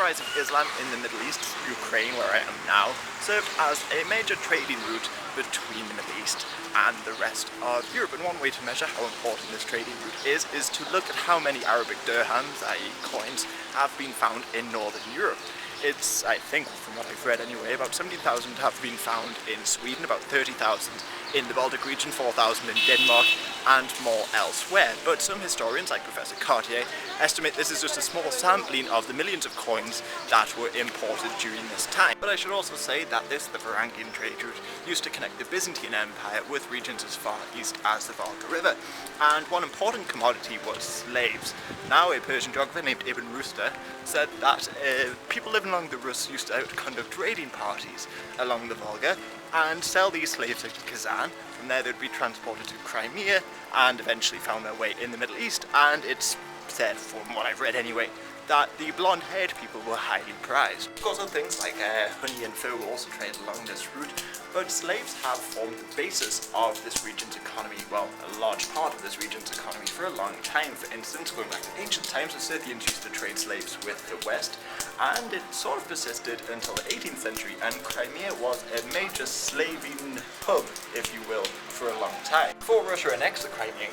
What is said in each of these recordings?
rise of Islam in the Middle East, Ukraine, where I am now, served as a major trading route between the Middle East and the rest of Europe. And one way to measure how important this trading route is to look at how many Arabic dirhams, i.e. coins, have been found in Northern Europe. It's, I think, from what I've read anyway, about 70,000 have been found in Sweden, about 30,000 in the Baltic region, 4,000 in Denmark, and more elsewhere. But some historians, like Professor Cartier, estimate this is just a small sampling of the millions of coins that were imported during this time. But I should also say that the Varangian trade route, used to connect the Byzantine Empire with regions as far east as the Volga River. And one important commodity was slaves. Now, a Persian geographer named Ibn Rushd said that people living along the Rus used to conduct raiding parties along the Volga and sell these slaves to Kazan. From there they'd be transported to Crimea and eventually found their way in the Middle East, and it's said, from what I've read anyway, that the blonde-haired people were highly prized. Of course, other things like honey and fur were also traded along this route, but slaves have formed the basis of this region's economy, well, a large part of this region's economy, for a long time. For instance, going back to ancient times, the Scythians used to trade slaves with the West, and it sort of persisted until the 18th century, and Crimea was a major slaving hub, if you will, for a long time. Before Russia annexed the Crimean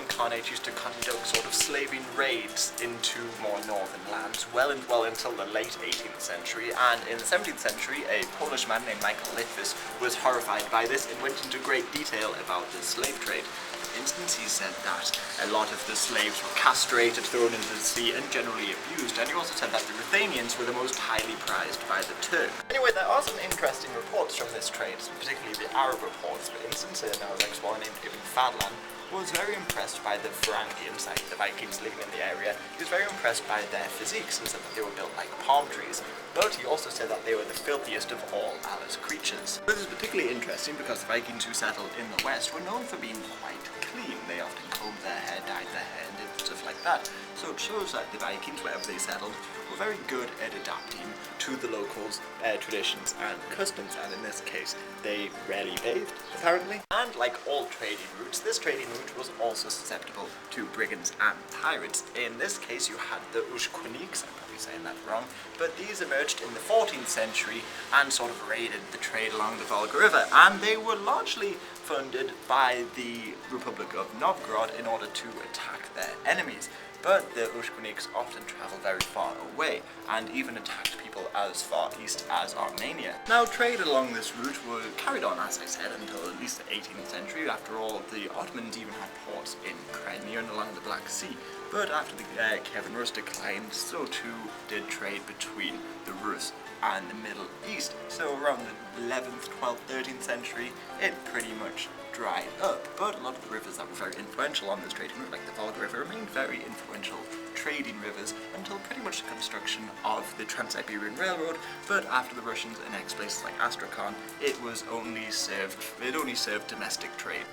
Khanate used to conduct sort of slaving raids into more northern lands well until the late 18th century, and in the 17th century a Polish man named Michael Litvis was horrified by this and went into great detail about the slave trade. For instance, he said that a lot of the slaves were castrated, thrown into the sea, and generally abused, and he also said that the Ruthenians were the most highly prized by the Turk. Anyway, there are some interesting reports from this trade, particularly the Arab reports. For instance, an Arab explorer named Ibn Fadlan was very impressed by the Varangians, like the Vikings living in the area. He was very impressed by their physiques and said that they were built like palm trees. But he also said that they were the filthiest of all Allah's creatures. This is particularly interesting because the Vikings who settled in the West were known for being quite clean. They often combed their hair, dyed their hair, and did stuff like that. So it shows that the Vikings, wherever they settled, were very good at adapting to the locals' traditions and customs, and in this case, they rarely bathed, apparently. And like all trading routes, this trading route was also susceptible to brigands and pirates. In this case, you had the Ushkuniks, I'm probably saying that wrong, but these emerged in the 14th century and sort of raided the trade along the Volga River, and they were largely funded by the Republic of Novgorod in order to attack their enemies. But the Ushkuniks often travelled very far away, and even attacked people as far east as Armenia. Now, trade along this route was carried on, as I said, until at least the 18th century. After all, the Ottomans even had ports in Crimea and along the Black Sea. But after the Kievan Rus declined, so too did trade between the Rus and the Middle East. So around the 11th, 12th, 13th century, it pretty much dried up. But a lot of the rivers that were very influential on this trading route, like the Volga River, remained very influential trading rivers until pretty much the construction of the Trans-Siberian Railroad. But after the Russians annexed places like Astrakhan, it only served domestic trade.